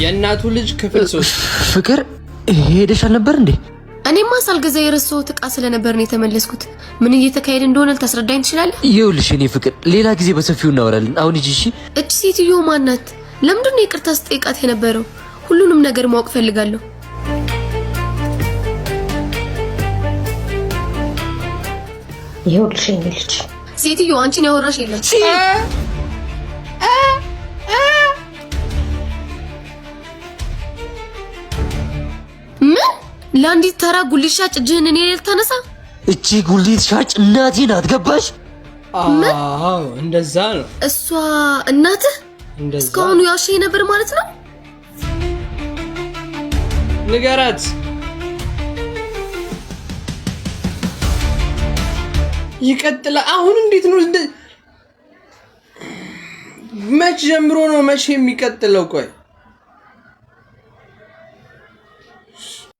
የእናቱ ልጅ ክፍል 3 ፍቅር ሄደሽ አልነበር እንዴ? እኔማ ሳልገዛ የረሳሁት ዕቃ ስለነበር ነው የተመለስኩት። ምን እየተካሄደ እንደሆነ ልታስረዳኝ ትችላለህ? ይኸውልሽ እኔ ፍቅር ሌላ ጊዜ በሰፊው እናወራለን። አሁን ሂጂ እሺ። እቺ ሴትዮ ማናት? ለምንድን ነው ይቅርታ ስጠይቃት የነበረው? ሁሉንም ነገር ማወቅ ፈልጋለሁ። ይኸውልሽ እኔ ልጅ ሴትዮ አንቺን ያወራሽ የለም። ምን ለአንዲት ተራ ጉሊት ሻጭ እጅህን እኔ ልታነሳ? እቺ ጉሊት ሻጭ እናቴ ናት። ገባሽ? አዎ እንደዛ ነው። እሷ እናትህ? እንደዛ እስካሁን ያውሽኝ ነበር ማለት ነው? ንገራት። ይቀጥላል። አሁን እንዴት ነው መች ጀምሮ ነው መቼ የሚቀጥለው? ቆይ